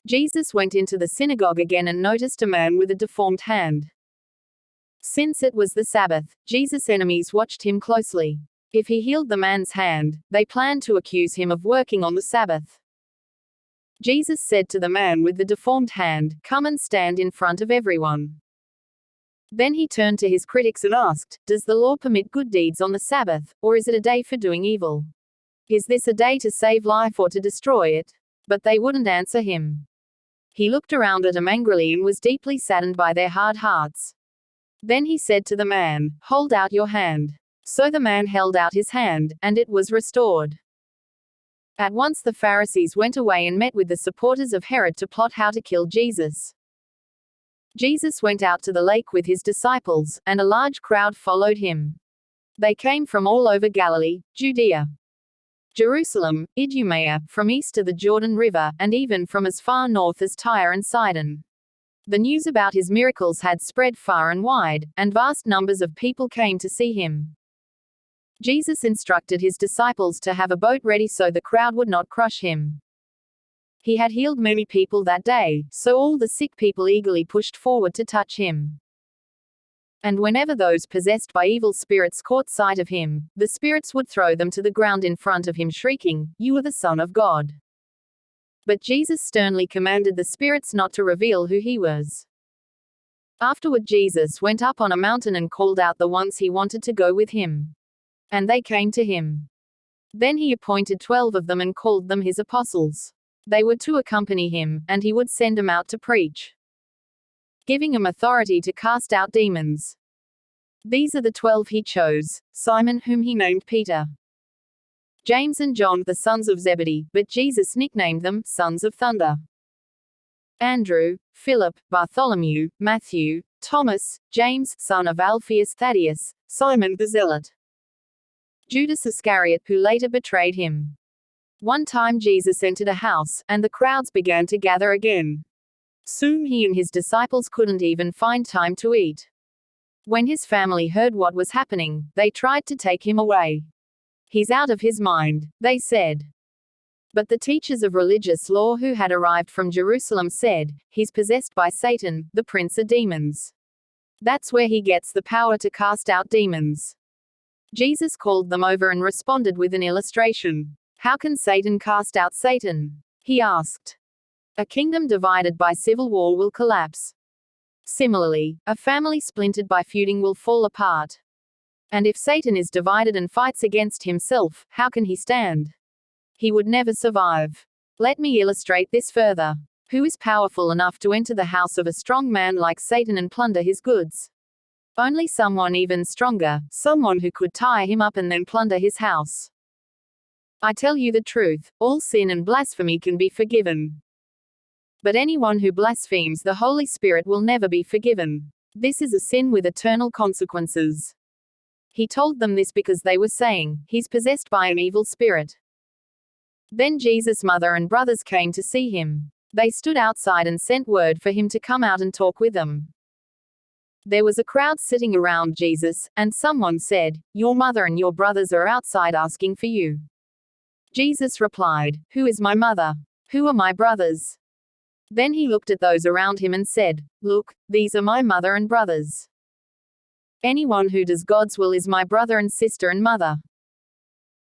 Jesus went into the synagogue again and noticed a man with a deformed hand. Since it was the Sabbath, Jesus' enemies watched him closely. If he healed the man's hand, they planned to accuse him of working on the Sabbath. Jesus said to the man with the deformed hand, "Come and stand in front of everyone." Then he turned to his critics and asked, "Does the law permit good deeds on the Sabbath, or is it a day for doing evil? Is this a day to save life or to destroy it?" But they wouldn't answer him. He looked around at them angrily and was deeply saddened by their hard hearts. Then he said to the man, "Hold out your hand." So the man held out his hand, and it was restored. At once the Pharisees went away and met with the supporters of Herod to plot how to kill Jesus. Jesus went out to the lake with his disciples, and a large crowd followed him. They came from all over Galilee, Judea, Jerusalem, Idumea, from east to the Jordan River, and even from as far north as Tyre and Sidon. The news about his miracles had spread far and wide, and vast numbers of people came to see him. Jesus instructed his disciples to have a boat ready so the crowd would not crush him. He had healed many people that day, so all the sick people eagerly pushed forward to touch him. And whenever those possessed by evil spirits caught sight of him, the spirits would throw them to the ground in front of him, shrieking, "You are the Son of God." But Jesus sternly commanded the spirits not to reveal who he was. Afterward, Jesus went up on a mountain and called out the ones he wanted to go with him. And they came to him. Then he appointed 12 of them and called them his apostles. They were to accompany him, and he would send them out to preach, giving them authority to cast out demons. These are the 12 he chose: Simon, whom he named Peter, James and John, the sons of Zebedee, but Jesus nicknamed them sons of thunder, Andrew, Philip, Bartholomew, Matthew, Thomas, James, son of Alphaeus, Thaddeus, Simon the Zealot, Judas Iscariot, who later betrayed him. One time Jesus entered a house, and the crowds began to gather again. Soon he and his disciples couldn't even find time to eat. When his family heard what was happening, they tried to take him away. "He's out of his mind," they said. But the teachers of religious law who had arrived from Jerusalem said, "He's possessed by Satan, the prince of demons. That's where he gets the power to cast out demons." Jesus called them over and responded with an illustration. "How can Satan cast out Satan?" he asked. "A kingdom divided by civil war will collapse. Similarly, a family splintered by feuding will fall apart. And if Satan is divided and fights against himself, how can he stand? He would never survive. Let me illustrate this further. Who is powerful enough to enter the house of a strong man like Satan and plunder his goods? Only someone even stronger, someone who could tie him up and then plunder his house. I tell you the truth, all sin and blasphemy can be forgiven. But anyone who blasphemes the Holy Spirit will never be forgiven. This is a sin with eternal consequences." He told them this because they were saying, "He's possessed by an evil spirit." Then Jesus' mother and brothers came to see him. They stood outside and sent word for him to come out and talk with them. There was a crowd sitting around Jesus, and someone said, "Your mother and your brothers are outside asking for you." Jesus replied, "Who is my mother? Who are my brothers?" Then he looked at those around him and said, "Look, these are my mother and brothers. Anyone who does God's will is my brother and sister and mother."